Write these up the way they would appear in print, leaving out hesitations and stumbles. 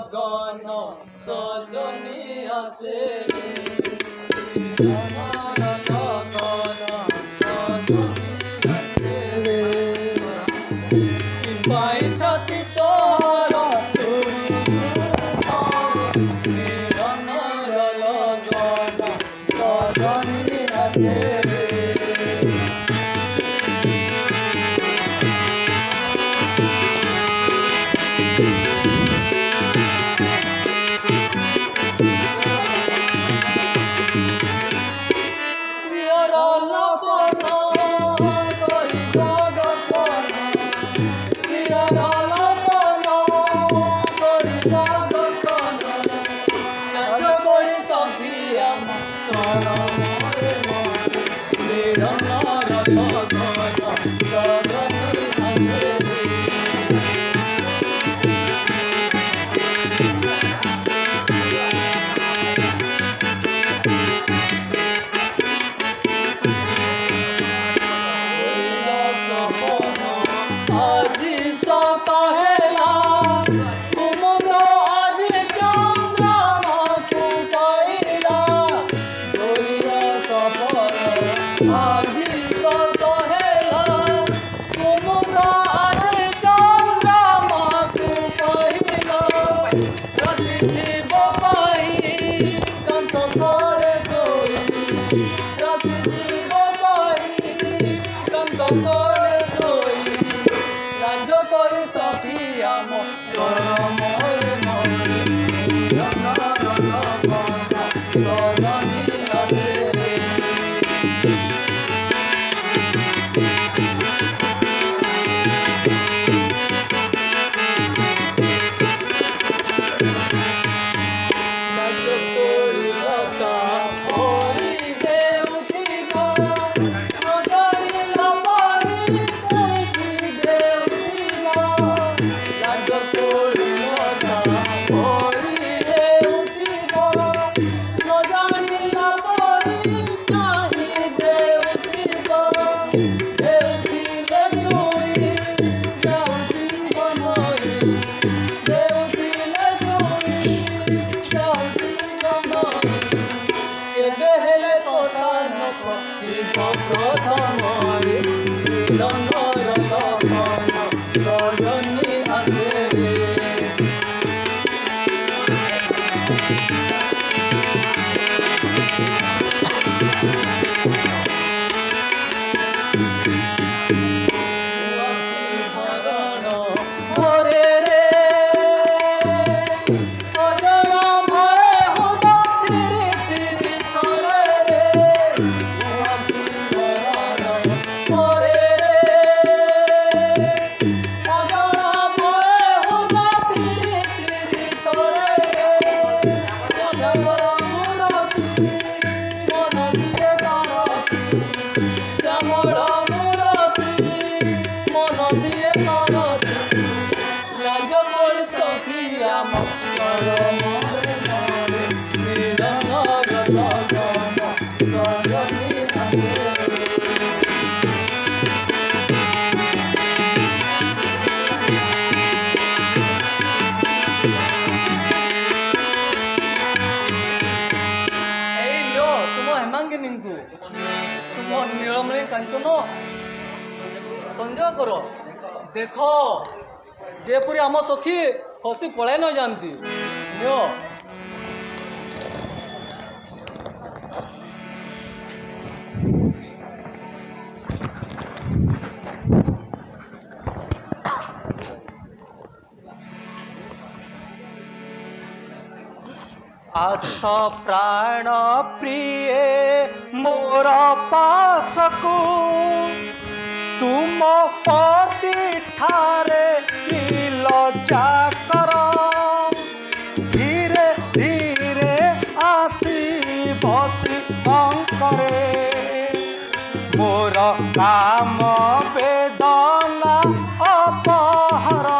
লগন সজনী আসে রে আমার লগন সজনী আসে রে পাইছতি তোর মিলনর লগন সজনী আসে রে संजय कर देख जेपरी आम सखी खसी पलाई न जाती नियो आस प्राण प्रिय मोर पासकू तुम पति ठारे लज्जा कर धीरे धीरे आसी बसी अंकरे मोर काम वेदना अपहर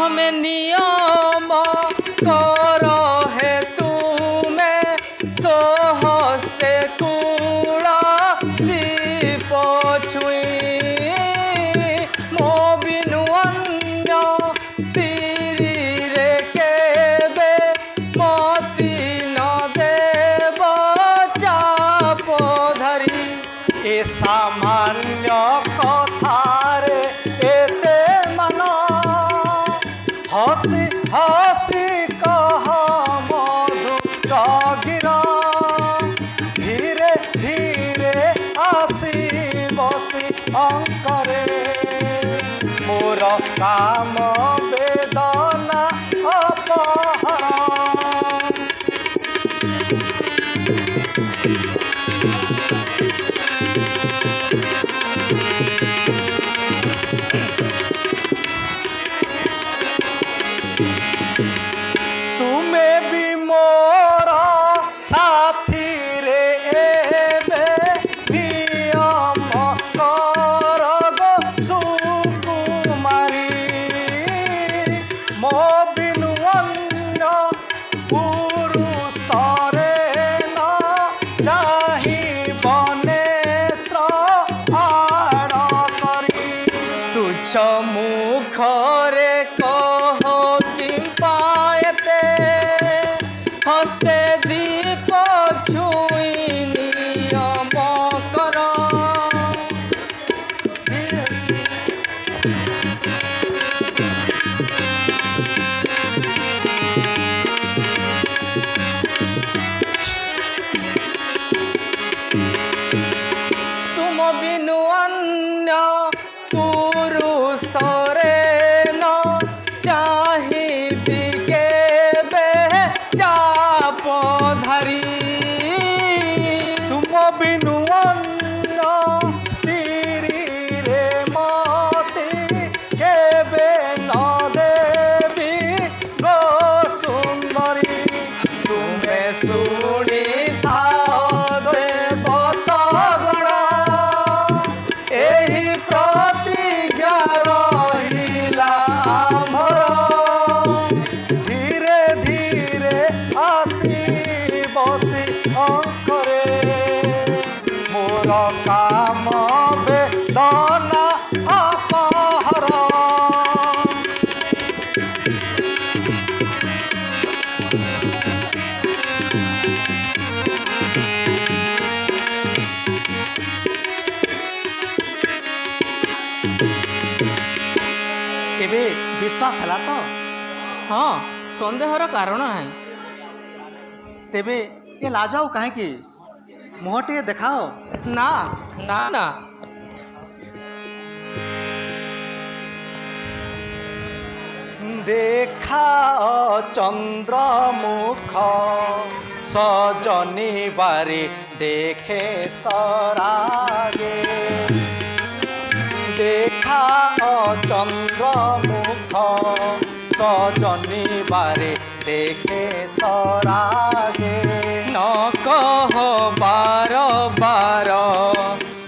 प्रथमे नियम कर हे तुमे सोहस्ते कूड़ दीप छुई मो बिनु अन्य स्त्री रे केबे मति न देव चाप धरी। ए सामान्य कथारे एते मन हसी हसी कह मधु गिरा धीरे धीरे आसी बसी अंकरे मोर काम वेदना अपहरण। तुमे भी मोर साथी रे एबे नियम कर गो सुकुमारी मो बिनु अन्य पुरुष रे न चाहिब नेत्र आड़ करी। तुझ मुखरे कह कि पायते हस्ते दीप छुई नियम कर। तुम बिनु अन्य पुरुष रे न चाहिबी केबे चाप धरी। तुम बिनु अन्य स्त्री रे मति केबे न देवी गो सुंदरी। तुमे शुणी थाओ देवता गण एही प्रतिज्ञा रहिला आमर। धीरे धीरे आसी बसी अंकरे मोर काम वेदना अपहरण। ଏବେ ବିଶ୍ୱାସ ହେଲା ତ? हाँ सन्देहर कारण ନାହିଁ। ତେବେ ଏ ଲାଜ ଆଉ କାହିଁକି? ମୁହଁ ଟିକେ ଦେଖାଅ। ନା ନା ନା देखाओ चंद्रमुख सजनी बारी देखे सरागे। देखाओ चंद्रमुख सजनी बारी देखे सरागे। न कह बार बार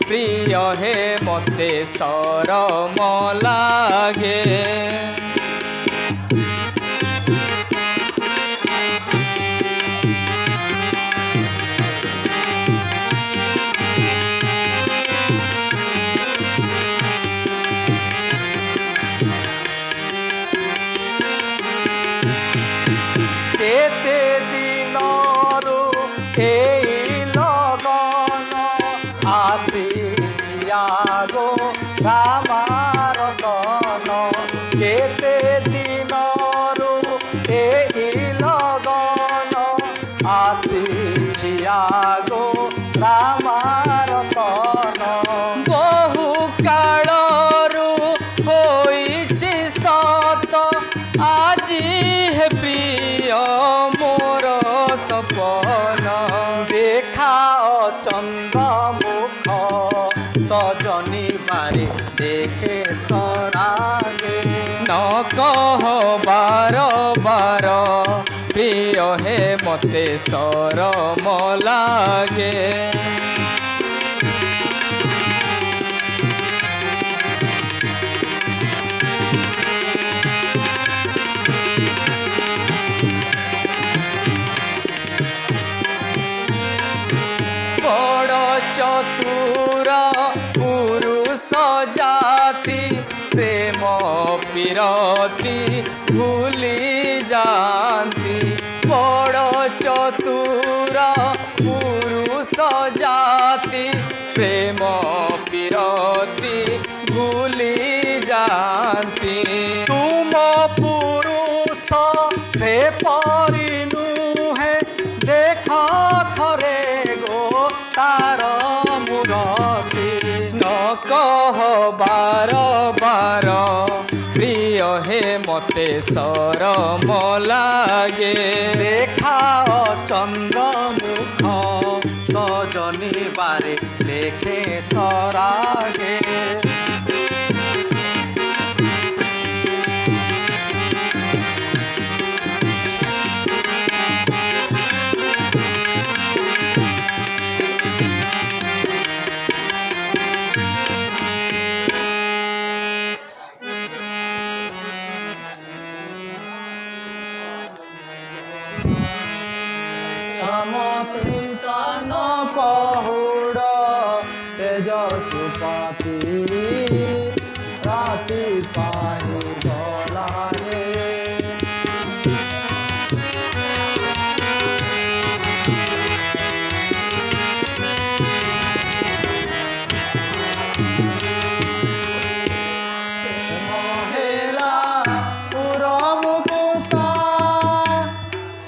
प्रिय हे मते सरम लागे। केते दिनरु एई लगन आसीछि आगो रामारतन। केते दिनरु एई लगन आसीछि आगो रामारतन। बहु काळरू होईछि सत आजी हे प्रिय मोर सपन। देखाओ चंद्रमुख सजनी बारे देखे सरागे। न कह बार बार प्रिय हे मते सरम लागे। ବିରତି ଭୁଲି ଯାଆନ୍ତି ବଡ଼ ଚତୁର ପୁରୁଷ ଜାତି ପ୍ରେମ ବିରତି ଭୁଲି ଯାଆନ୍ତି तुम पुरुष से परी नुहे देख थरे गो तार मुरती न कह ବାର ବାର ପ୍ରିୟ ହେ ମୋତେ ସରମ ଲାଗେ देखाओ चंद्र मुख सजनी बारे देखे सरागे राम सीता न पहुड़ तेज सुपाती राति पाही गला रे ମହେଲା ପୁର ମୁକୁତା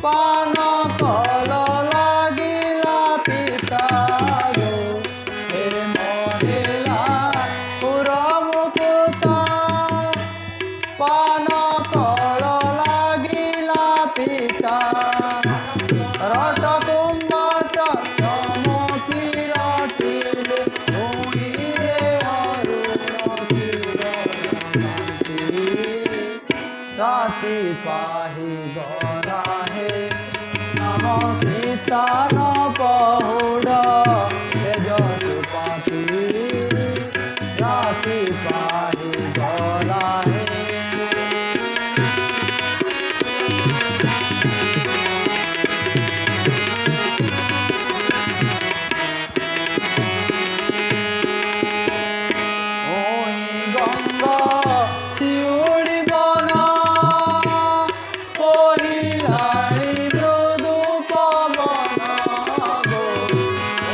ପାନ କଲ ଲାଗିଲା ପିତା ଗো ହେ ମହେଲା ପୁର ମୁକୁତା ପାନ କଳ ଲାଗିଲା ପିତା ରଟ କୁମ୍ଭଟ ଚମକି ରଟିଲେ ଧୂଳିରେ ଅରୁଣ କିରଣ राति पाही गला हे नाम सीता न पहुड़ तेज सुपाती राति पाही गला हे ओई गंगा शिउड़ी बना कोहिलाड़ी मृदु पवन गो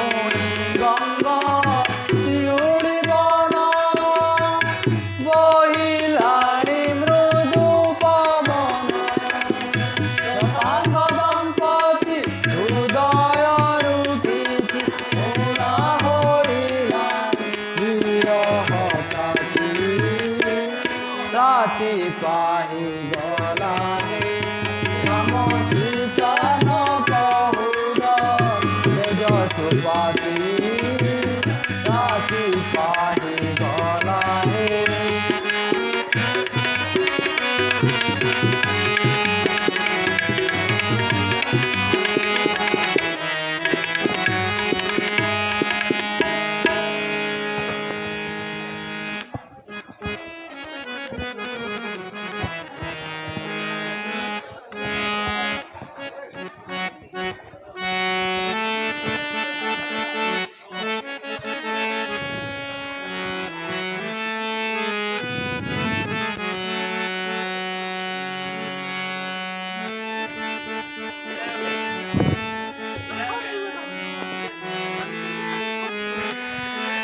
ओई गंगा शिउड़ी बना बोहिलाड़ी मृदु पवन जटांग दंपति हृदय रुकिछि पूरा होइला विरह काटी राति पाही गला हे राम सीता न पहुड़ तेज सुपाती राति पाही गला हे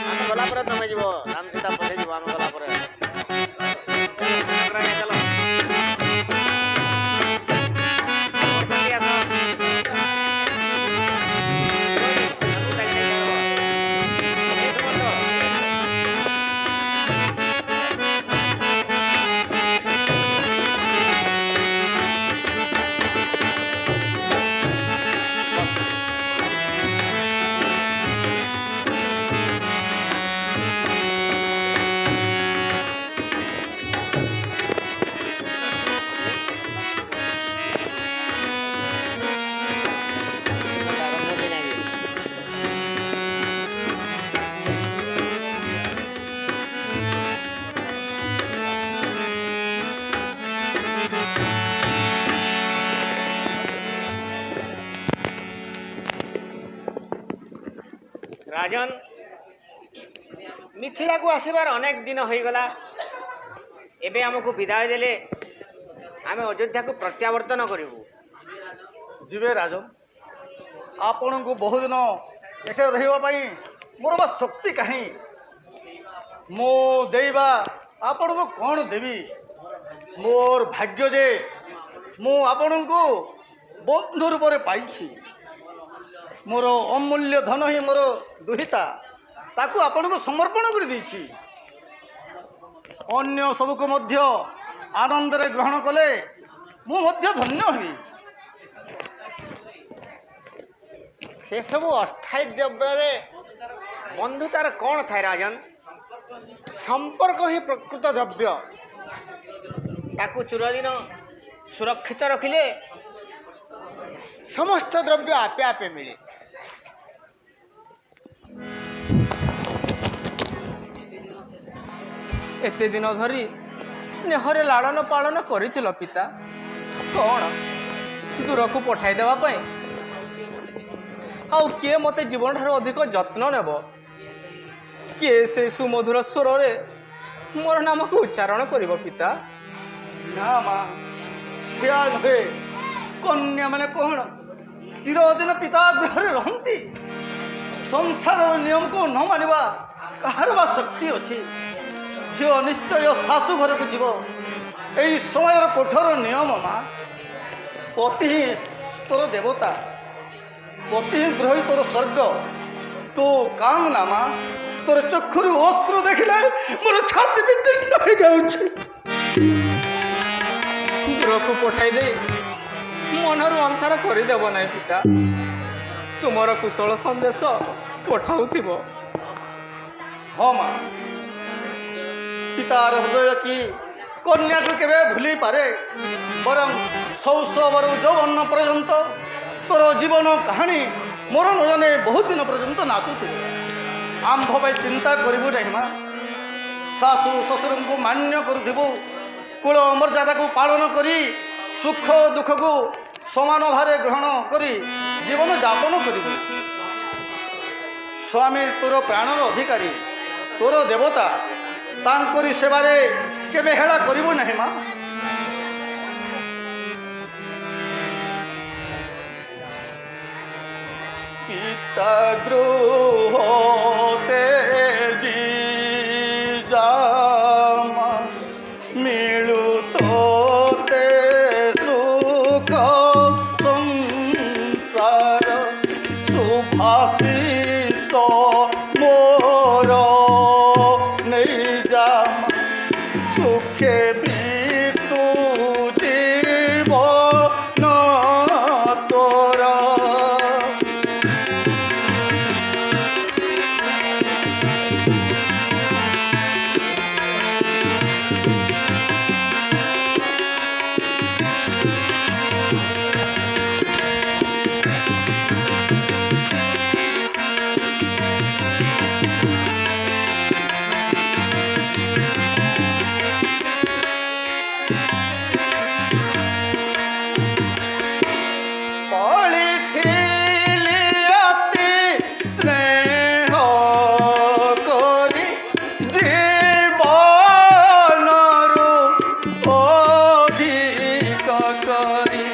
ଆମେ ଗଲା ପରେ ତମେ ଯିବ ରାମ ସୀତା ପଛେ ଯିବ ଆମେ ଗଲା ପରେ ଚାଲ राजन मिथिला को आसबार अनेक दिन हो गला ଏବେ ଆମକୁ ବିଦାୟ ଦେଲେ ଆମେ ଅଯୋଧ୍ୟାକୁ ପ୍ରତ୍ୟାବର୍ତ୍ତନ କରିବୁ। ଯିବେ ରାଜନ, ଆପଣଙ୍କୁ ବହୁଦିନ ଏଠାରେ ରହିବା ପାଇଁ ମୋର ବା ଶକ୍ତି କାହିଁ? ମୁଁ ଦେଇବା ଆପଣଙ୍କୁ କ'ଣ ଦେବି? ମୋର ଭାଗ୍ୟ ଯେ ମୁଁ ଆପଣଙ୍କୁ ବନ୍ଧୁ ରୂପରେ ପାଇଛି। ମୋର ଅମୂଲ୍ୟ ଧନ ହିଁ ମୋର ଦୁହିତା, ତାକୁ ଆପଣଙ୍କୁ ସମର୍ପଣ କରିଦେଇଛି। ଅନ୍ୟ ସବୁକୁ ମଧ୍ୟ ଆନନ୍ଦରେ ଗ୍ରହଣ କଲେ ମୁଁ ମଧ୍ୟ ଧନ୍ୟ ହେବି। ସେସବୁ ଅସ୍ଥାୟୀ ଦ୍ରବ୍ୟରେ ବନ୍ଧୁତାର କ'ଣ ଥାଏ ରାଜନ? ସମ୍ପର୍କ ହିଁ ପ୍ରକୃତ ଦ୍ରବ୍ୟ। ତାକୁ ଚିରଦିନ ସୁରକ୍ଷିତ ରଖିଲେ ସମସ୍ତ ଦ୍ରବ୍ୟ ଆପେ ଆପେ ମିଳେ। ଏତେ ଦିନ ଧରି ସ୍ନେହରେ ଲାଳନ ପାଳନ କରିଥିଲ ପିତା, କ'ଣ ଦୂରକୁ ପଠାଇ ଦେବା ପାଇଁ? ଆଉ କିଏ ମୋତେ ଜୀବନଠାରୁ ଅଧିକ ଯତ୍ନ ନେବ? କିଏ ସେ ସୁମଧୁର ସ୍ୱରରେ ମୋର ନାମକୁ ଉଚ୍ଚାରଣ କରିବ ପିତା? ନା ମା, ସେଆ ନୁହେଁ। କନ୍ୟାମାନେ କ'ଣ ଚିରଦିନ ପିତା ଗୃହରେ ରହନ୍ତି? ସଂସାରର ନିୟମକୁ ନ ମାନିବା କାହାର ବା ଶକ୍ତି ଅଛି? ଝିଅ ନିଶ୍ଚୟ ଶାଶୁ ଘରକୁ ଯିବ। ଏହି ସମୟର କଠୋର ନିୟମ ମା। ପତି ହିଁ ତୋର ଦେବତା, ପତି ହିଁ ଗୃହ ହିଁ ତୋର ସ୍ୱର୍ଗ। ତୁ କାମ ନା ମା, ତୋର ଚକ୍ଷୁରୁ ଅସ୍ତ୍ର ଦେଖିଲେ ମୋର ଛାତି ବିଦୀର୍ଣ୍ଣ ହେଇଯାଉଛି। ଦୂରକୁ ପଠାଇ ଦେଇ ମନରୁ ଅନ୍ଧାର କରିଦେବ ନାହିଁ ପିତା। ତୁମର କୁଶଳ ସନ୍ଦେଶ ପଠାଉଥିବ। ହଁ ମା, ପିତାର ହୃଦୟ କି କନ୍ୟାକୁ କେବେ ଭୁଲି ପାରେ? ବରଂ ଶୈଶବରୁ ଯୌବନ ପର୍ଯ୍ୟନ୍ତ ତୋର ଜୀବନ କାହାଣୀ ମୋର ନଜନେ ବହୁତ ଦିନ ପର୍ଯ୍ୟନ୍ତ ନାଚୁଥିବ। ଆମ୍ଭ ପାଇଁ ଚିନ୍ତା କରିବୁ ନାହିଁ ମା। ଶାଶୁ ଶ୍ୱଶୁରଙ୍କୁ ମାନ୍ୟ କରୁଥିବୁ। କୁଳ ମର୍ଯ୍ୟାଦାକୁ ପାଳନ କରି ସୁଖ ଦୁଃଖକୁ ସମାନ ଭାବରେ ଗ୍ରହଣ କରି ଜୀବନ ଯାପନ କରିବୁ। ସ୍ୱାମୀ ତୋର ପ୍ରାଣର ଅଧିକାରୀ, ତୋର ଦେବତା। ତାଙ୍କରି ସେବାରେ କେବେ ହେଳା କରିବୁ ନାହିଁ ମା। ପିତା ଗୃହ ତେଜି ଯାମା ମିଳୁ ତୋତେ ସୁଖ ସଂସାର ସୁଭାଶିଷ ମୋର ନେଇ ଯାମା ସୁଖେ ବିତୁ ଜୀବନ ତୋର। ପଳିଥିଲି ଅତି ସ୍ନେହ କରି ଜୀବନରୁ ଅଧିକ କରି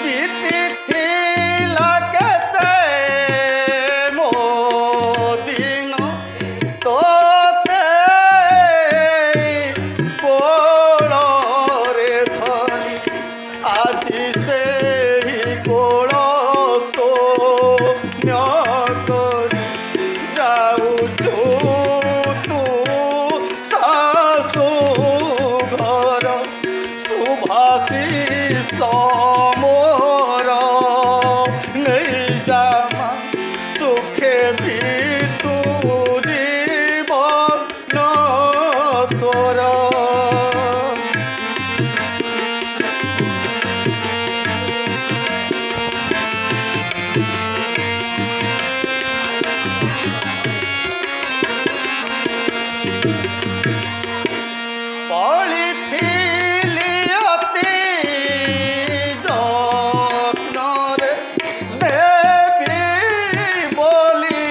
ବିତିଥିଲା କେତେ ମୋ ଦିନ ତୋତେ କୋଳରେ ଧରି ଆଜି ସେହି କୋଳ ସୌମ୍ୟ କରି ଯାଉଛୁ ତୁ ଶାଶୁ ଘର ସୁଭାଶିଷ ମୋର ନେଇ ଯାମା ସୁଖେ ବିତୁ ଜୀବନ ତୋର। ପଳିଥିଲି ଅତି ଯତ୍ନରେ ଦେବି ବୋଲି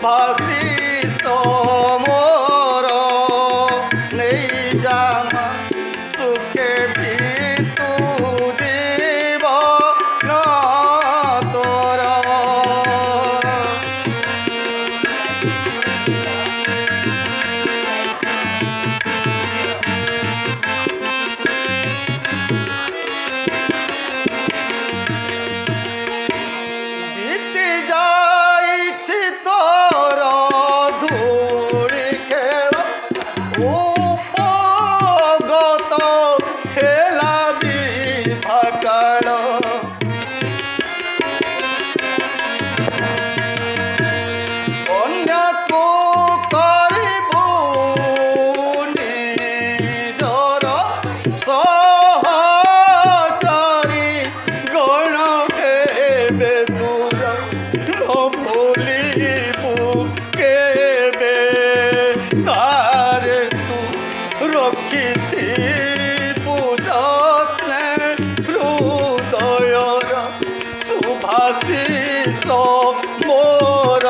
শুভাশিষ মোর নেই জামা সুখে বিতু জীবন তোর। বিতি যাইছি তোর ধূলি খেল উপগত হেলা বিভাকাল। কন্যাকু করিবু নিজর সহচরি গণ কেবে দূর ন ভুলিবু কেবে তারে তু রক্ষিথিবু যত্নে হৃদয়র শুভাশিষ মোর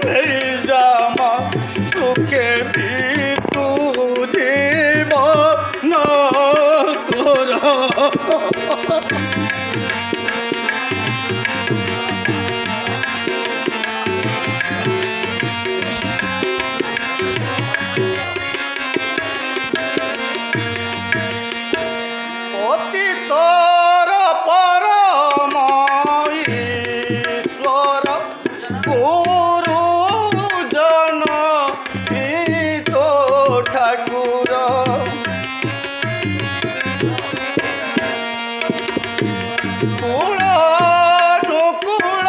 নেই জামা সুখে বিতু জীবন তোর। অতি তোর পরম ঈশ্বর গুরুজন হিত ঠাকুর। কুলানুকুল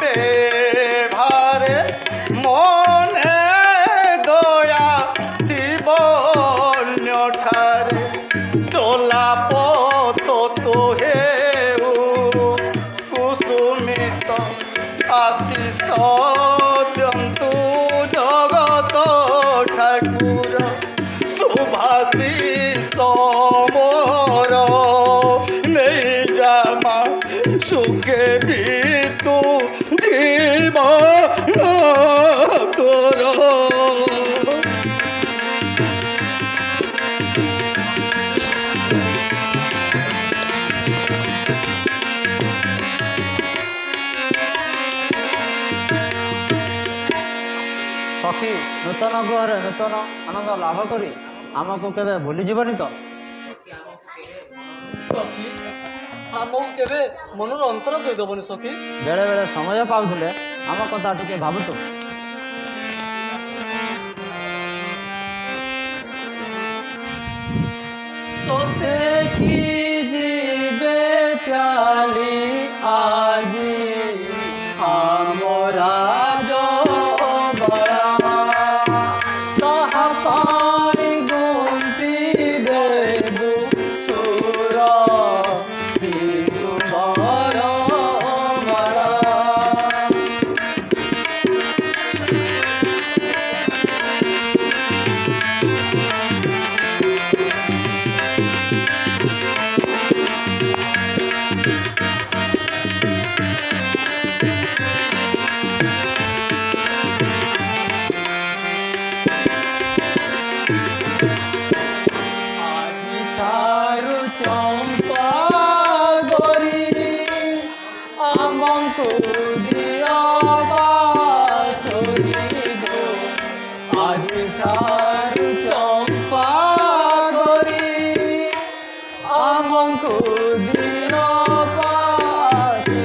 বেভারে মনে দয়া দিব অন্য ঠারে। চলা পথ তো হেউ কুসুমিত আশিষ দিয়ন্তু জগত ঠাকুর। শুভাশিষ মোর নেই জামা সুখে বিতু জীবন তোর। সখী নূতন গৃহরে নূতন আনন্দ লাভ করি ଆମକୁ କେବେ ଭୁଲିଯିବନି ତ? ସଖୀ ଆମକୁ କେବେ ମନରୁ ଅନ୍ତର କରିଦେବନି ସଖୀ। ବେଳେ ବେଳେ ସମୟ ପାଉଥିଲେ ଆମ କଥା ଟିକେ ଭାବୁତୁ। ସତେ କି ଯିବେ ଚାଲି ଆଜି ଆମର ତାହା ପାଇ ଗୁନ୍ଥି ଦେବୁ ସୁର ବିଶୁଭର ମାଳା। ଆଜିଠାରୁ ଚମ୍ପା ଗରି ଆମକୁ ଦିଅ ବାସରି ଗୋ। ଆଜିଠାରୁ ଚମ୍ପା ଗରି ଆମକୁ ଦିଅ ବାସରି।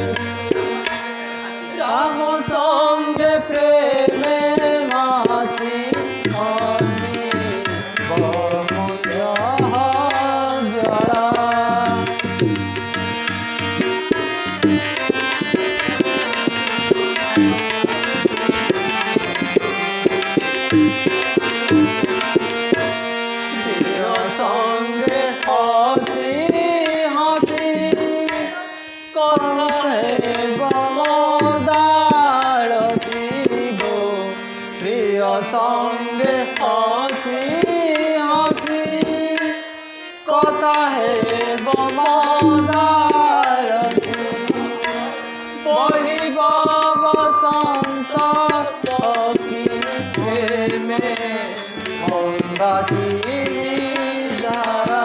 রাম সঙ্গে প্রেমে মাতি মতি বময় জলা। সঙ্গে হসি হসি কথা বমদালসি গো। প্রিয় সঙ্গে হসি হসি কথা হে বমদালসি। বহিব বসন্ত সখী প্রেমে মন্দাকিনী দ্বারা।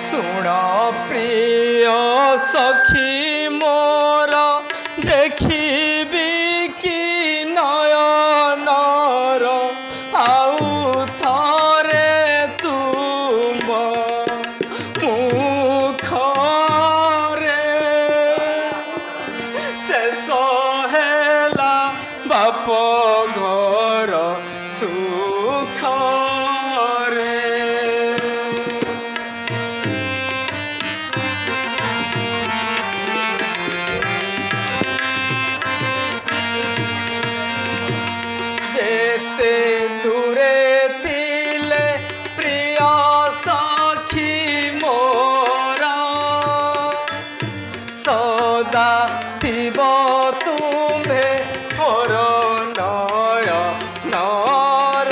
ଶୁଣ ପ୍ରିୟ ସଖୀ ମୋର ଦେଖିବି କି ନୟନର ଆଉ ଥରେ ତୁମ ମୁଖରେ ଶେଷ ହେଲା ବାପ ଘର ସୁଖରେ। যেতে দূরে ଥିଲେ প্রিয় সখী মোরা সদা থিব তুম্ভে মোর নয়নর।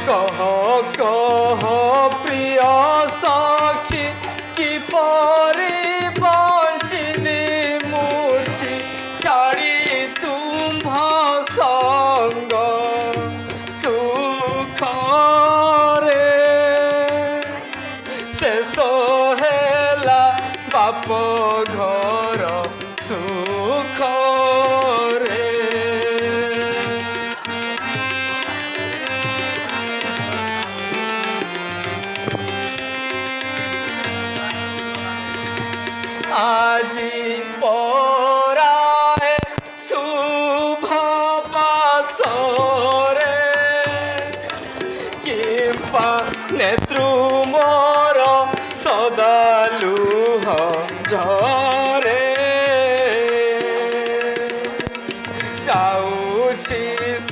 কহ কহ প্রিয় সখী কিপরি বঞ্চিবি মূর্ছি ছাড়ি তুম্ভ সঙ্গ সুখরে। শেষ হেলা বাপ ঘর সুখরে। আজি পরায়ে শুভ বাসরে কিম্পা নেত্রু মোর সদা লুহ ঝরে। যাউছি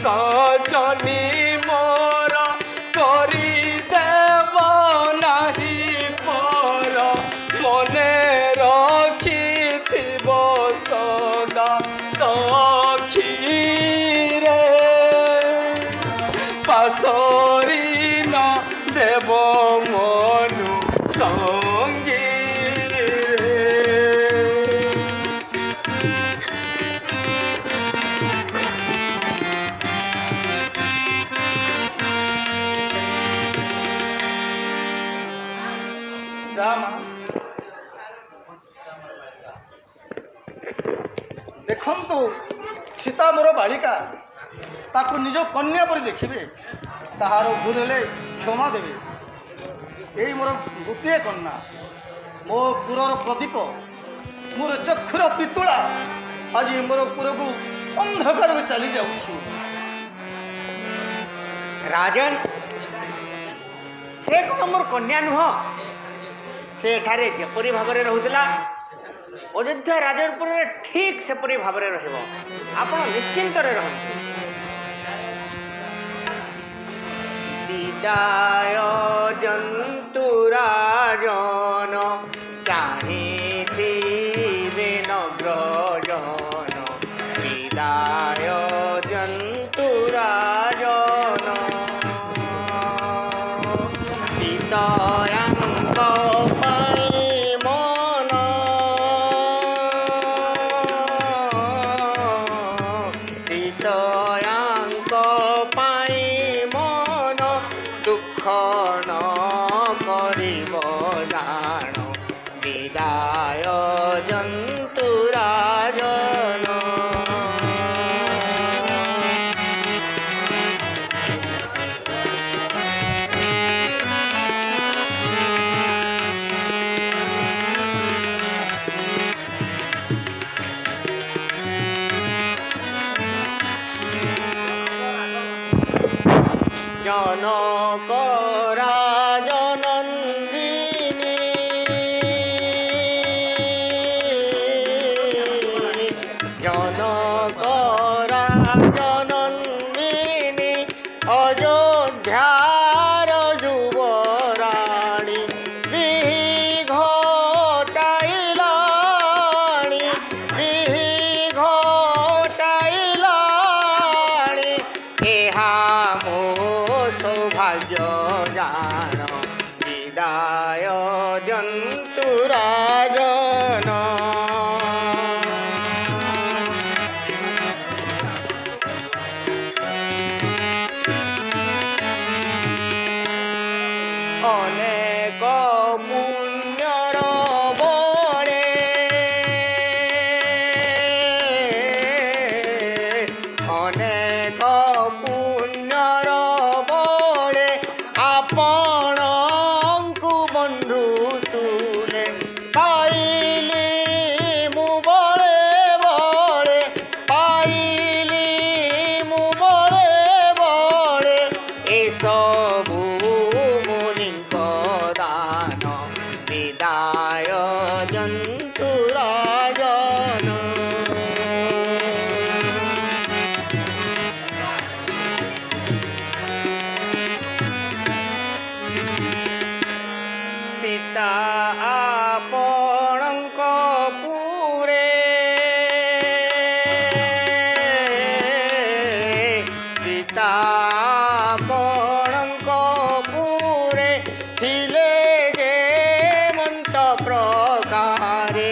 সজনী মোর করি দেব নাহি পর মনে রখিথিব সদা সখী রে। পাশরি ন দেব মনু সঙ্গী রে। যা মা ଦେଖନ୍ତୁ ସୀତା ମୋର ବାଳିକା, ତାକୁ ନିଜ କନ୍ୟା ପରି ଦେଖିବେ, ତାହାର ଭୁଲ ହେଲେ କ୍ଷମା ଦେବେ। ଏଇ ମୋର ଗୋଟିଏ କନ୍ୟା, ମୋ ପୁରର ପ୍ରଦୀପ, ମୋର ଚକ୍ଷୁର ପିତୁଳା ଆଜି ମୋର ପୁରକୁ ଅନ୍ଧକାରକୁ ଚାଲି ଯାଉଛି। ରାଜନ, ସେ କ'ଣ ମୋର କନ୍ୟା ନୁହଁ? ସେ ଏଠାରେ ଯେପରି ଭାବରେ ରହୁଥିଲା ଅଯୋଧ୍ୟା ରାଜପୁରରେ ଠିକ୍ ସେପରି ଭାବରେ ରହିବ। ଆପଣ ନିଶ୍ଚିନ୍ତରେ ରହନ୍ତୁ। ବିଦାୟ ଜନ୍ତୁ ରାଜନ ଚାହିଁଥିବେ ନଗ୍ରଜନ। ବିଦାୟ ଜନ୍ତୁ ରାଜନ ସୀତାଙ୍କ ପାଇଁ ମନ ସୀତାଙ୍କ ପାଇଁ ମନ ଦୁଃଖ ନ କରିବ ଜାଣ। ବିଦାୟ ଜନ୍ତୁ ରାଜନ। জনক রাজনন্দিনী জনক রাজনন্দিনী অজ অযোধ্যার যুবরাণী বিহি ঘটাইলাণী বিহি ঘটাইলাণী এহা মো সৌভাগ্য জান বিদায় জন্তু রাজন অনেক পুণ্যর বলে অনেক পুণ্যর বলে ଆପଣଙ୍କୁ ବନ୍ଧୁ ତୁଲେ ପାଇଲି ମୁଁ ବଳେ ବଳେ ପାଇଲି ମୁଁ ବଳେ ବଳେ ଏସବୁ ମୁନିଙ୍କ ଦାନ ବିଦାୟ ଜନ୍ତୁ ରାଜନ ସୀତା ଆପଣଙ୍କ ପୁରେ ସୀତା ଆପଣଙ୍କ ପୁରେ ଥିଲେ ଯେ ମନ୍ତ ପ୍ରକାରେ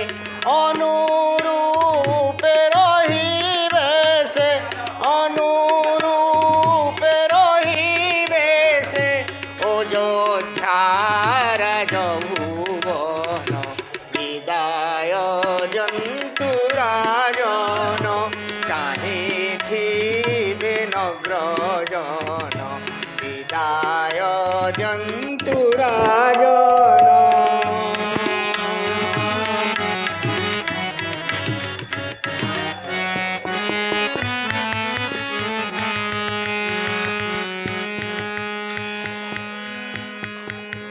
ଅନୁରୂପେ ରହିବେ ସେ ଅନୁରୂପେ ରହିବେ ସେ অযোধ্যার যৌবন বিদায় জন্তু রাজন চাহিথিবে নগ্রজন বিদায় জন্তু রাজন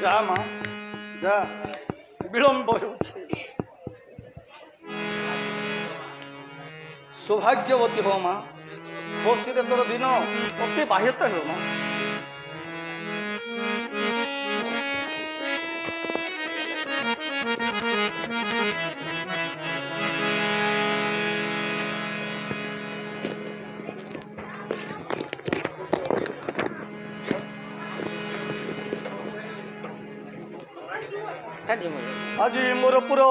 যা মা যা বিলম্ব ହେଉଛି ସୌଭାଗ୍ୟବତୀ ହୋ ମା ଖୁସିରେ ତୋର ଦିନ ଅତିବାହିତ ହେଉ ମା ଆଜି ମୋର ପୁର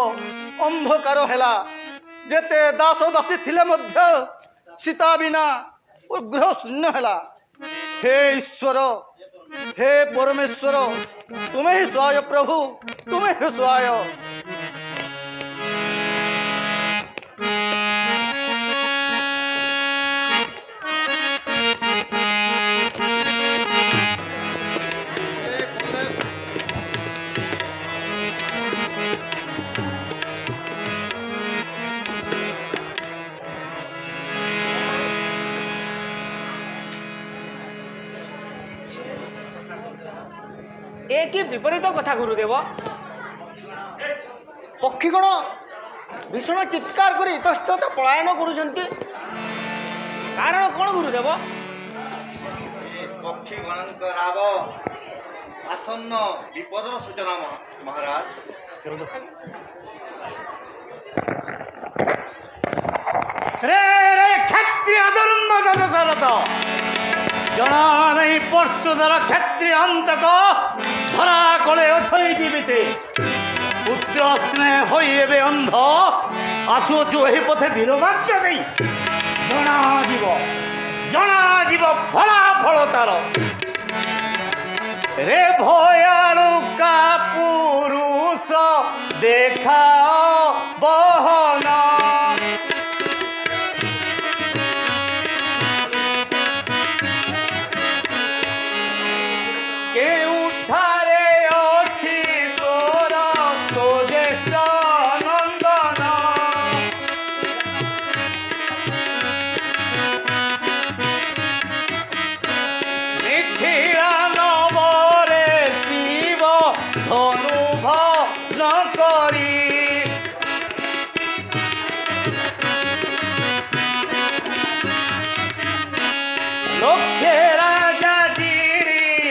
ଅନ୍ଧକାର ହେଲା ଯେତେ ଦାସ ଦାସୀ ଥିଲେ ମଧ୍ୟ ସୀତା ବିନା ମୋର ଗୃହ ଶୂନ୍ୟ ହେଲା ହେ ଈଶ୍ୱର ହେ ପରମେଶ୍ୱର ତୁମେ ହିଁ ସହାୟ ପ୍ରଭୁ ତୁମେ ହିଁ ସହାୟ ଏ କି ବିପରୀତ କଥା ଗୁରୁଦେବ ପକ୍ଷୀଗଣ ଭୀଷଣ ଚିତ୍କାର କରି ଇତସ୍ତତ ପଳାୟନ କରୁଛନ୍ତି କାରଣ କ'ଣ ଗୁରୁଦେବ ପକ୍ଷୀଗଣଙ୍କ ରାବ ଆସନ୍ନ ବିପଦର ସୂଚନା ମହାରାଜ ରେ ରେ କ୍ଷତ୍ରିୟ ଦୁର୍ମଦ ଦଶରଥ ଜଣା ନାହିଁ ପର୍ଶୁଧର କ୍ଷତ୍ରିୟ ଅନ୍ତକ ଧରା କଳେ ଅଛଇ ଜୀବିତେ ପୁତ୍ର ସ୍ନେହ ହୋଇ ଏବେ ଅନ୍ଧ ଆସୁଅଛୁ ଏହି ପଥେ ବୀରବାକ୍ୟ ଦେଇ ଜଣାଯିବ ଫଳାଫଳ ତାର ରେ ଭୟାଳୁ କା ପୁରୁଷ ଦେଖାଅ ବହନ କେଉଁଠାରେ ଅଛି ତୋର ତୋ ଜ୍ୟେଷ୍ଠ ନନ୍ଦନ ମିଥିଳା ନବରେ ଶିବ ଧନୁ ଭନ କରି ଲକ୍ଷ୍ୟ ରାଜା ଜିଣି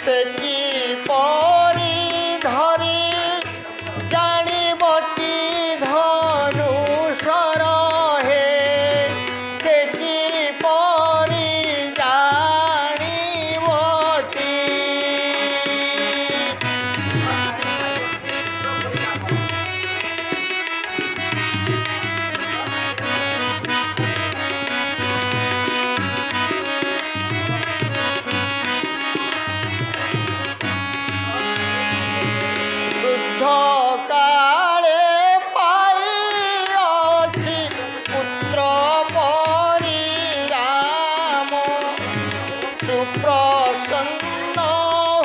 ସେ କିପରି ଧରି ଜାଣିବଟି ଧନୁଷର ହେ ସେ କିପରି ଜାଣିବଟି ବୃଦ୍ଧ କାଳେ ପାଇଅଛି ପୁତ୍ର ପରିରାମ ସୁପ୍ରସନ୍ନ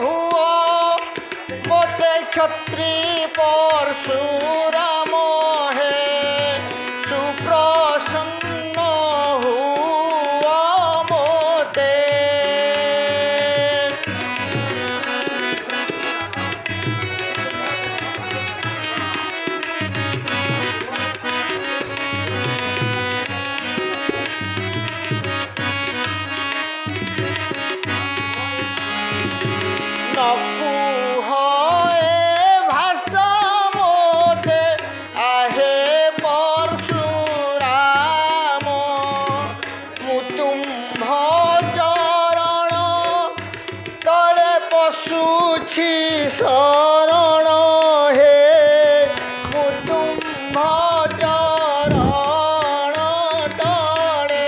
ହୁଅ ମୋତେ କ୍ଷତ୍ରି ପରଶୁରାମ ହେ ସୁପ୍ରସନ୍ନ ହୁଅ ମୋତେ ନକୁହ ଏ ଭାଷା ମୋତେ ଆହେ ପରଶୁରାମ ମୁଁ ତୁମ୍ଭ ଚରଣ ତଳେ ପଶୁଛି ଶରଣ ହେ ମୁଁ ତୁମ୍ଭ ଚରଣ ତଳେ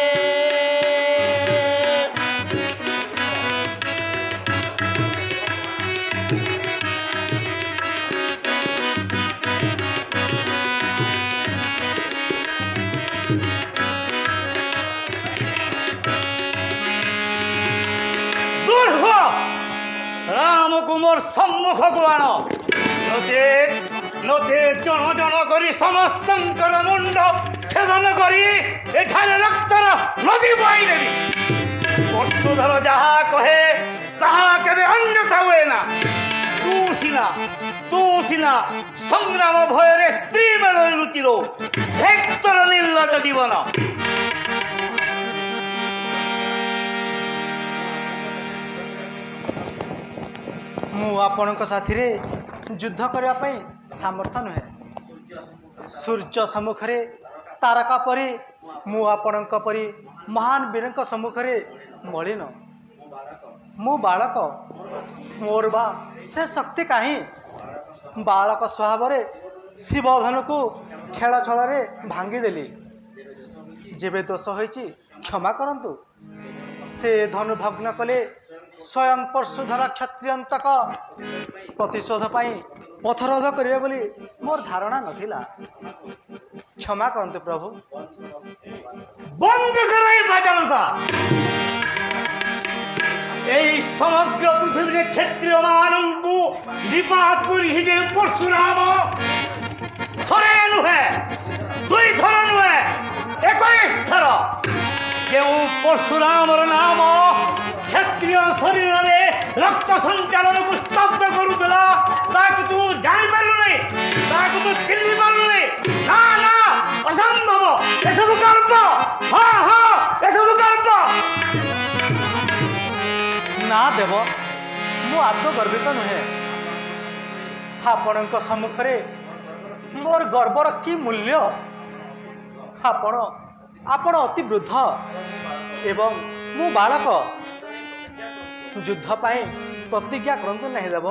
ଦୁର୍ହ ରାମକୁ ମୋର ସମ୍ମୁଖକୁ ଆଣ ନଚେତ୍ ଜଣ ଜଣ କରି ସମସ୍ତଙ୍କର ମୁଣ୍ଡ ଛେଦନ କରି ଏଠାରେ ରକ୍ତର ନଦୀ ବହିଦେବି। ପରଶୁଧର ଯାହା କହେ ତାହା କେବେ ଅନ୍ୟଥା ହୁଏ ନା। ତୁ ସିନା ସଂଗ୍ରାମ ଭୟରେ ସ୍ତ୍ରୀ ମେଳରେ ଲୁଚି ରହୁ। ତୋର ନିର୍ଲଜ ଜୀବନ। ମୁଁ ଆପଣଙ୍କ ସାଥିରେ ଯୁଦ୍ଧ କରିବା ପାଇଁ ସାମର୍ଥ୍ୟ ନୁହେଁ। ସୂର୍ଯ୍ୟ ସମ୍ମୁଖରେ ତାରକା ପରି ମୁଁ ଆପଣଙ୍କ ପରି ମହାନ ବୀରଙ୍କ ସମ୍ମୁଖରେ ମଳିନ। ମୁଁ ବାଳକ, ମୋର ବା ସେ ଶକ୍ତି କାହିଁ? ବାଳକ ସ୍ୱଭାବରେ ଶିବଧନୁକୁ ଖେଳ ଛଳରେ ଭାଙ୍ଗିଦେଲି। ଯେବେ ଦୋଷ ହୋଇଛି କ୍ଷମା କରନ୍ତୁ। ସେ ଧନୁ ଭଗ୍ନ କଲେ ସ୍ୱୟଂ ପରଶୁଧର କ୍ଷତ୍ରିୟନ୍ତକ ପ୍ରତିଶୋଧ ପାଇଁ ପଥରୋଧ କରିବେ ବୋଲି ମୋର ଧାରଣା ନଥିଲା। କ୍ଷମା କରନ୍ତୁ ପ୍ରଭୁ। ବନ୍ଦ କର এই ବାଜାଣତା। এই সমগ্র পৃথিবীরে ক্ষত্রিয় ମାନଙ୍କୁ নিপাত করিছে যে পরশুরাম থরে নুহে, দুই থর নুহে, 21 থর। ଯେଉଁ ପରଶୁରାମର ନାମ କ୍ଷତ୍ରିୟ ଶରୀରରେ ରକ୍ତ ସଞ୍ଚାଳନକୁ ସ୍ତବ୍ଧ କରୁଥିଲା ତାକୁ ତୁ ଜାଣିପାରିଲୁନି, ତାକୁ ତୁ ଚିହ୍ନି ପାରିଲୁନି। ନା ନା, ଅସମ୍ଭବ। ଏସବୁ ଗର୍ବ। ହଁ ହଁ, ଏସବୁ ଗର୍ବ। ନା ଦେବ, ମୁଁ ଆଦୌ ଗର୍ବିତ ନୁହେଁ। ଆପଣଙ୍କ ସମ୍ମୁଖରେ ମୋର ଗର୍ବର କି ମୂଲ୍ୟ? ଆପଣ ଅତି ବୃଦ୍ଧ ଏବଂ ମୁଁ ବାଳକ। ଯୁଦ୍ଧ ପାଇଁ ପ୍ରତିଜ୍ଞା କରନ୍ତୁ ନାହିଁ ଦେବ।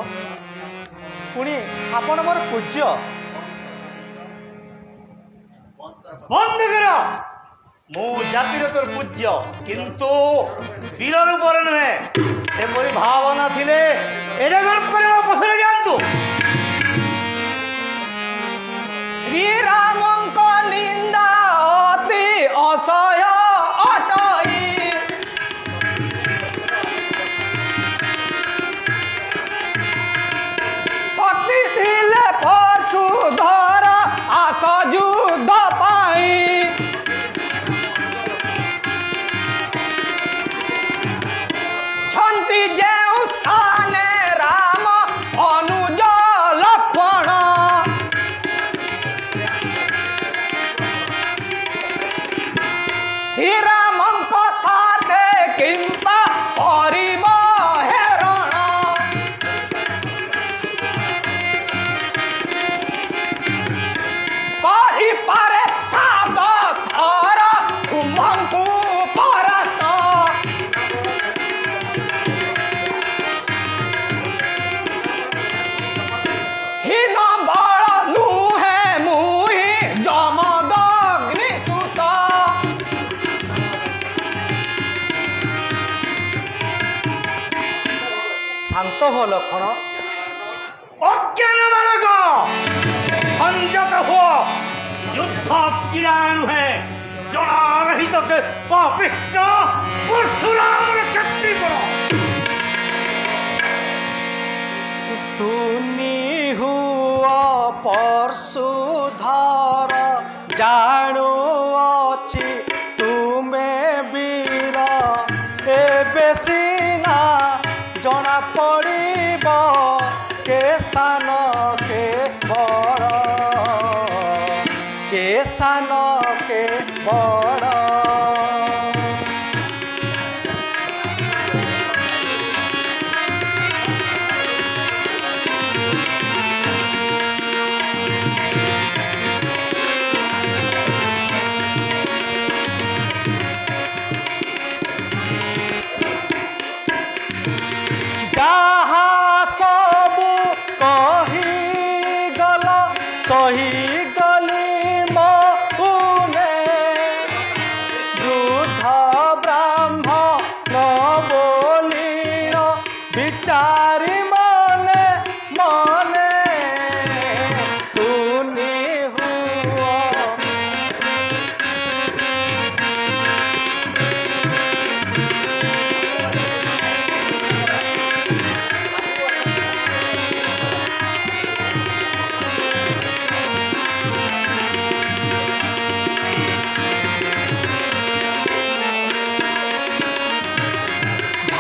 ପୁଣି ଆପଣ ମୋର ପୂଜ୍ୟ। ବନ୍ଦ କର। ମୁଁ ଜାତିର ତୋର ପୂଜ୍ୟ, କିନ୍ତୁ ବୀର ରୂପରେ ନୁହେଁ। ସେପରି ଭାବନା ଥିଲେ ଏଡ଼େ ଗର୍ବରେ ମୋ ପଛରେ ଯାଆନ୍ତୁ। ଶ୍ରୀରାମଙ୍କ ନିନ୍ଦା ଅତି ଅସହ୍ୟ ଅଟଇ ଶକ୍ତି ଥିଲେ ପରଶୁଧର ଆସ ଯୁଦ୍ଧ ପାଇଁ। ଛନ୍ତି ଯେଉଁ ସ୍ଥାନେ ରାମ ଅନୁଜ ଲକ୍ଷ୍ମଣ ଶ୍ରୀରାମଙ୍କ ସାଥେ କିମ୍ବା କରିବ ହେରଣ। ଶାନ୍ତ ହୁଅ ଲକ୍ଷଣ। ଅଜ୍ଞାନ ବାଳକ ସଂଯତ ହୁଅ। ଯୁଦ୍ଧ କ୍ରୀଡ଼ା ନୁହେଁ, ଜଣାରହିତ ପାପିଷ୍ଟ ପରଶୁରାମର କ୍ଷତ୍ରିପଣ। ତୁନି ହୁଅ ପରଶୁଧର ଜାଣୁଅଛି ତୁମେ ବୀର। ଏବେ ସିନା ଜଣା ପଡ଼ିବ କେ ସାନ କେ ବଡ଼, କେ ସାନ କେ ବଡ଼। ଯାହା ସବୁ କହିଗଲ ସହିଗଲି ମଉନେ। ବୃଦ୍ଧ ବ୍ରାହ୍ମଣ ବୋଲିଣ ବିଚାରି ମନେ ମନେ। ତୁନି ହୁଅ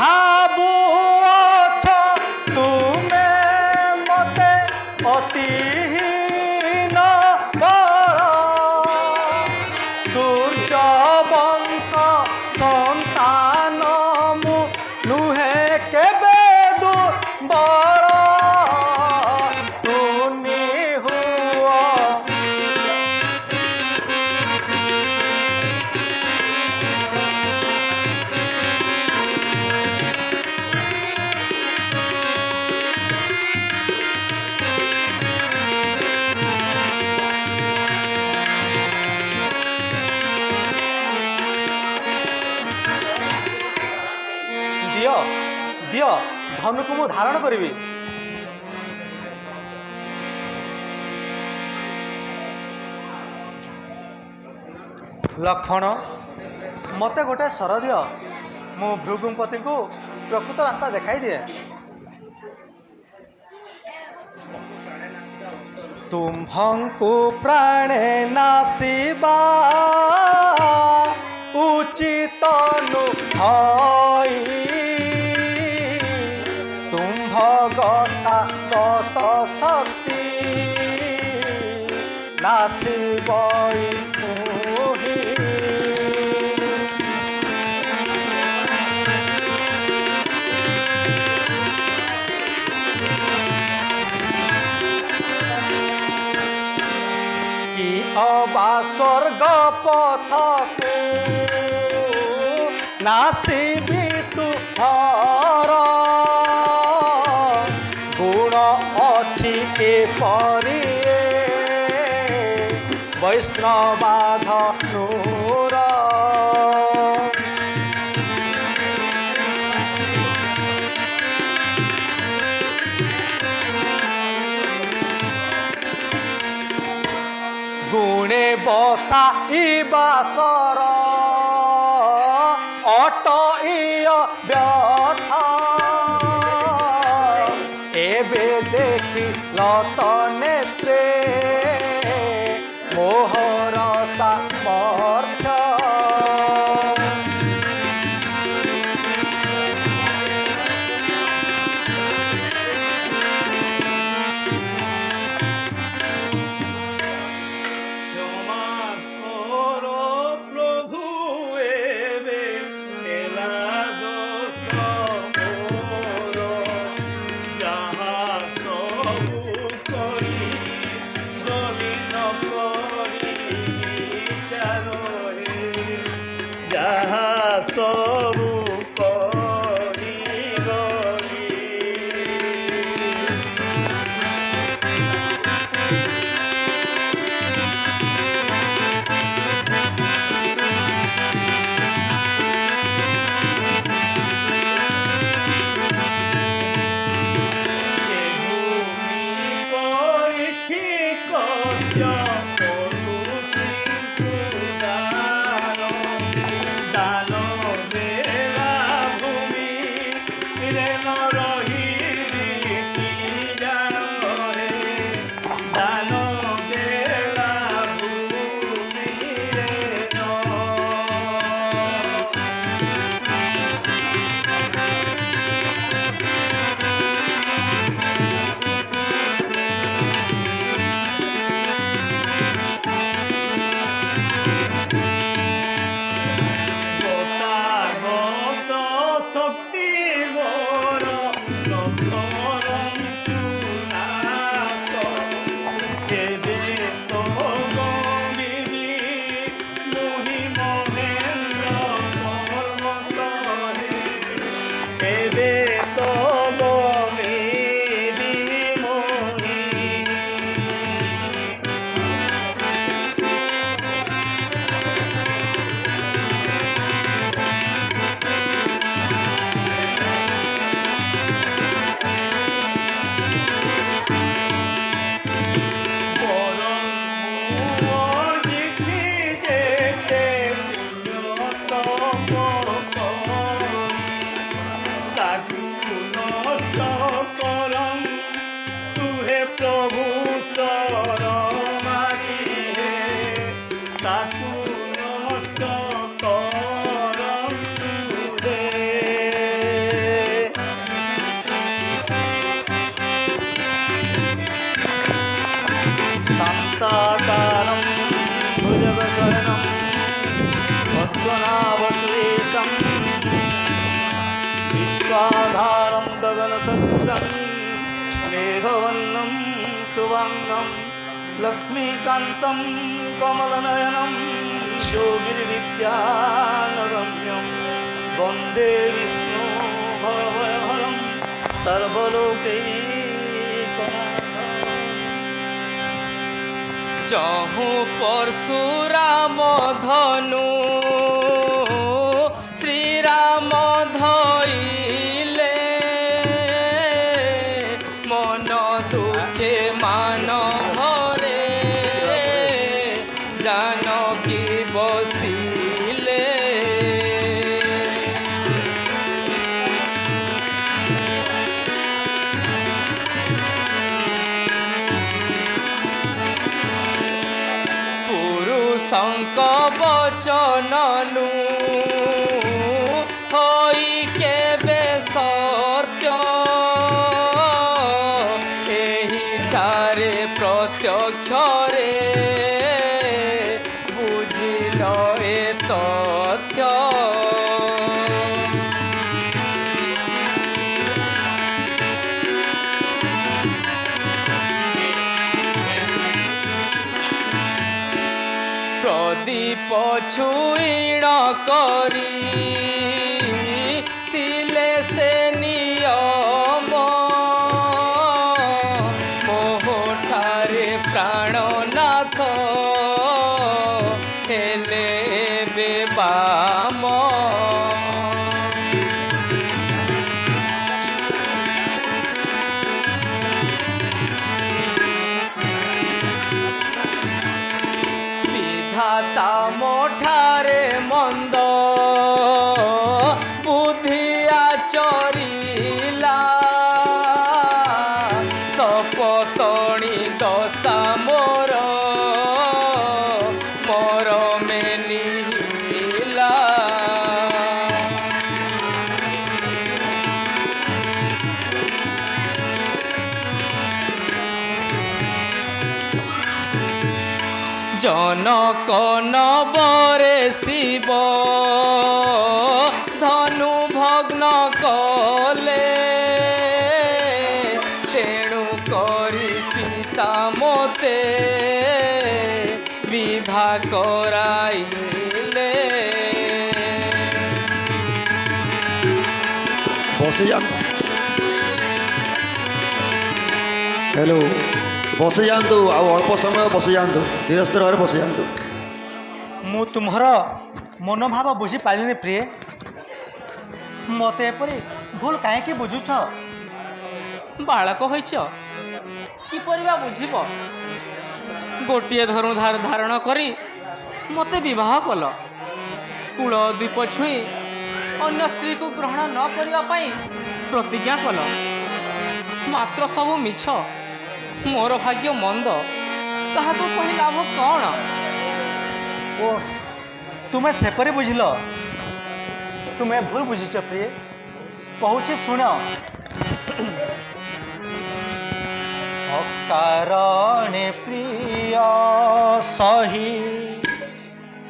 ଭାବୁଅଛ ତୁମେ ମତେ ଅତିହୀନ ବଳ। ସୂର୍ଯ୍ୟ ବଂଶ ସନ୍ତାନ ମୁଁ ନୁହେଁ କେବେ ଦୁର୍ବଳ। ତୁନି ହୁଅ ଦିଅ ଦିଅ ଧନୁକୁ ମୁଁ ଧାରଣ କରିବି। ଲକ୍ଷଣ ମୋତେ ଗୋଟେ ସର ଦିଅ, ମୁଁ ଭୃଗୁପତିଙ୍କୁ ପ୍ରକୃତ ରାସ୍ତା ଦେଖାଇ ଦିଏ। ତୁମ୍ଭଙ୍କୁ ପ୍ରାଣେ ନାସିବା ଉଚିତ ନୁହଇ। ତୁମ୍ଭ ଗତା ଗତ ଶକ୍ତି ନାସିବଇ ମୁହି। କି ଅବା ସ୍ୱର୍ଗ ପଥକୁ ନାସିବି ତୁମର। ଗୁଣ ଅଛି ଏପରି ବୈଷ୍ଣବାଧନୁର। ଗୁଣେ ବସାଇବା ସର ଅଟଇୟ ବ୍ୟଥ। ଏବେ ଦେଖିଲ ତ ନେତ୍ରେ ମୋହର ସାମର୍ଥ୍ୟ। କରି शान्ताकारं भुजगशयनं पद्मनाभसुरेशं विश्वाधारं गगनसदृशं मेघवर्णं शुभाङ्गं लक्ष्मीकान्तं कमलनयनं योगिर्विद्यानगम्यं वन्दे विष्णु भवभयहरं सर्वलोकैकनाथं। जहु परशुराम धनु श्रीराम धइले मन दुखे मान भरे जानकी बसिले पुरुषंक वचननु होई केबे सत्य एही ठारे प्रत्यक्षरे बुझिल ए तथ्य प्रदीप छुईण करी तिले से नियम मोहठारे प्राणनाथ हेले बेबाम विधाता मोठारे मंद बुद्धि आचरिला सपतणी दशा मोर मोर मेलिला जनक नबरे शिव धनु भग्न कले तेणु करी पिता मोते विवाह कराइले ବସି ଯାଆନ୍ତୁ। ହ୍ୟାଲୋ, ବସି ଯାଆନ୍ତୁ। ଆଉ ଅଳ୍ପ ସମୟ ବସି ଯାଆନ୍ତୁ। ଧୀର ସ୍ଥିର ଭାବରେ ବସି ଯାଆନ୍ତୁ। ମୁଁ ତୁମର ମନୋଭାବ ବୁଝିପାରିଲିନି ପ୍ରିୟ। ମୋତେ ଏପରି ଭୁଲ କାହିଁକି ବୁଝୁଛ? ବାଳକ ହୋଇଛ କିପରି ବା ବୁଝିବ? ଗୋଟିଏ ଧନୁଧାର ଧାରଣ କରି ମୋତେ ବିବାହ କଲ। କୂଳ ଦ୍ୱୀପ ଛୁଇଁ ଅନ୍ୟ ସ୍ତ୍ରୀକୁ ଗ୍ରହଣ ନ କରିବା ପାଇଁ ପ୍ରତିଜ୍ଞା କଲ। ମାତ୍ର ସବୁ ମିଛ, ମୋର ଭାଗ୍ୟ ମନ୍ଦ, ତାହାକୁ କହି ଲାଭ କ'ଣ? ଓ ତୁମେ ସେପରି ବୁଝିଲ? ତୁମେ ଭୁଲ ବୁଝିଛ ପ୍ରିୟ। କହୁଛି ଶୁଣ। ଅକାରଣେ ପ୍ରିୟ ସହି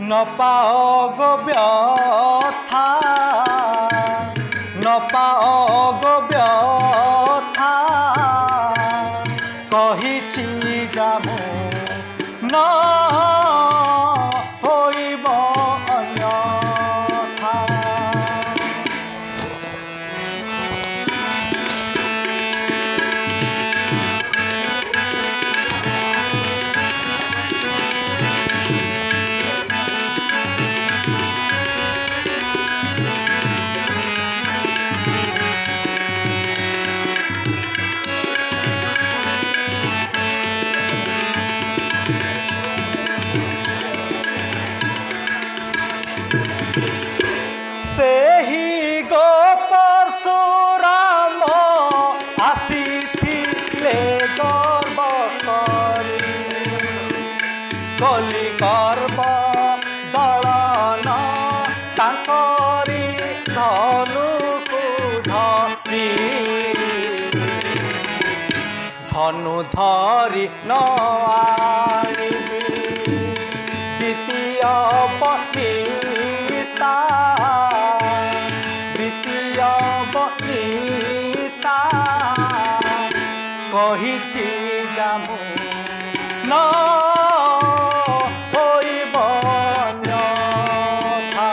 ନ ପାଅ ଗୋ ବ୍ୟଥା, ନ ପାଅ ଗୋ ବ୍ୟଥା, କହିଛି ଯାମୁ ନ ହୋଇବ ଅନ୍ୟଥା। ସେହି ଗୋ ପରଶୁରାମ ଆସିଥିଲେ ଗର୍ବ କରି, କଲି ଗର୍ବ ଦଳନ ତାଙ୍କରି ଧନୁକୁ ଧରି, ଧନୁ ଧରି ନ ଆଣିବି ଦ୍ୱିତୀୟ ପତିତା, ଦ୍ୱିତୀୟ ପତିତା, କହିଛି ଯାମୁ ନ ହୋଇବ ଅନ୍ୟଥା।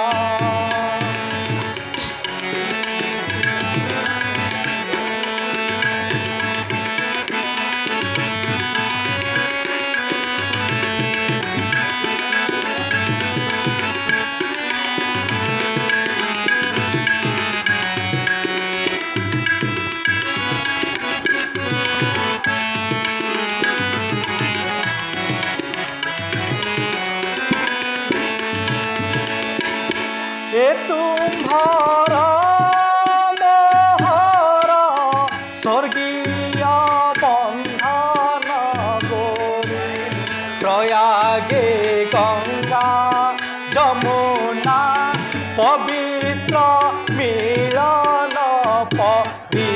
ଏ ତୁମ୍ଭର ମୋହର ସ୍ୱର୍ଗୀୟ ବନ୍ଧନ ଗୋରି, ପ୍ରୟାଗେ ଗଙ୍ଗା ଯମୁନା ପବିତ୍ର ମିଳନ ପରି,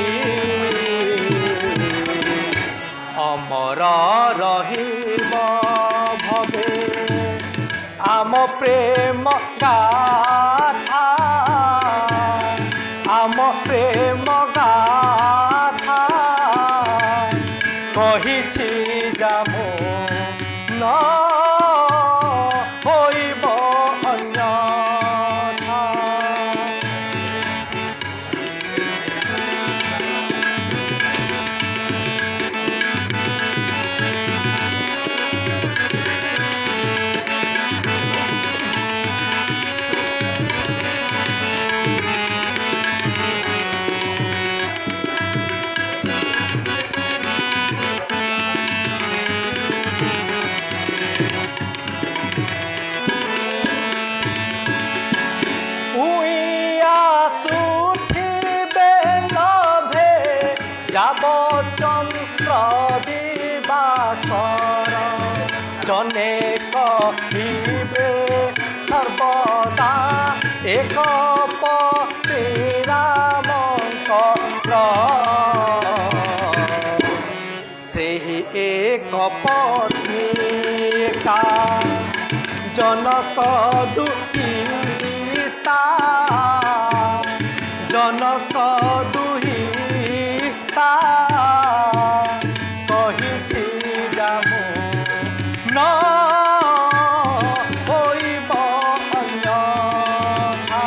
ଅମର ରହିବ ଭବେ ଆମ ପ୍ରେମ ଗାଥା, ଆମ ପ୍ରେମ ଗାଥା, କହିଛି ଯାମୁ ନ ହୋଇବ ଅନ୍ୟଥା। ଆସୁଥିବେ ନଭେ যাব ଚନ୍ଦ୍ର ଦିବାକର, ଜନେ କହିବେ ସର୍ବଦା ଏକ ପତି ରାମଙ୍କର, ସେହି ଏକ ପତ୍ନୀ ଏକା ଜନକ ଦୁହିତା, ଜନକ ଦୁହିତା, କହିଛି ଯାମୁ ନ ହୋଇବ ଅନ୍ୟଥା।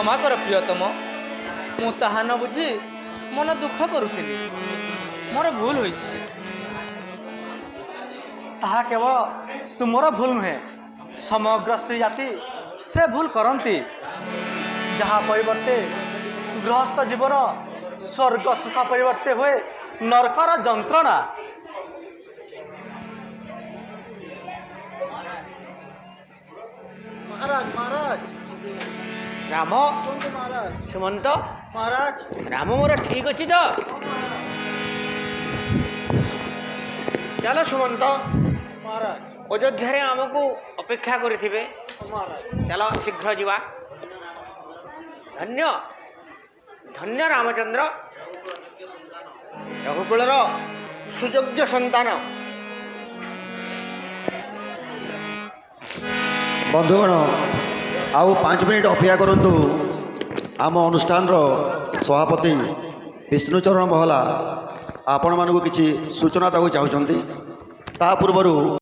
କ୍ଷମା କର ପ୍ରିୟତମ, ମୁଁ ତାହା ନ ବୁଝି ମନ ଦୁଃଖ କରୁଥିଲି। ମୋର ଭୁଲ ହୋଇଛି। ତାହା କେବଳ ତୁମର ଭୁଲ ନୁହେଁ, ସମଗ୍ର ସ୍ତ୍ରୀ ଜାତି ସେ ଭୁଲ କରନ୍ତି, ଯାହା ପରିବର୍ତ୍ତେ ଗୃହସ୍ଥ ଜୀବନ ସ୍ୱର୍ଗ ସୁଖ ପରିବର୍ତ୍ତେ ହୁଏ ନରକର ଯନ୍ତ୍ରଣା। महाराज महाराज ରାମ महाराज ସୁମନ୍ତ महाराज ରାମ ମୋର ଠିକ ଅଛି ତ? ଚାଲ ସୁମନ୍ତ, महाराज ଅଯୋଧ୍ୟାରେ ଆମକୁ ଅପେକ୍ଷା କରିଥିବେ। महाराज ଚାଲ ଶୀଘ୍ର ଯିବା। ଧନ୍ୟ ଧନ୍ୟ ରାମଚନ୍ଦ୍ର, ରଘୁକୁଳର ସୁଯୋଗ୍ୟ ସନ୍ତାନ। ବନ୍ଧୁଗଣ, ଆଉ 5 ମିନିଟ୍ ଅପେକ୍ଷା କରନ୍ତୁ। ଆମ ଅନୁଷ୍ଠାନର ସଭାପତି ବିଷ୍ଣୁଚରଣ ମହଲା ଆପଣମାନଙ୍କୁ କିଛି ସୂଚନା ଦେବାକୁ ଚାହୁଁଛନ୍ତି। ତା ପୂର୍ବରୁ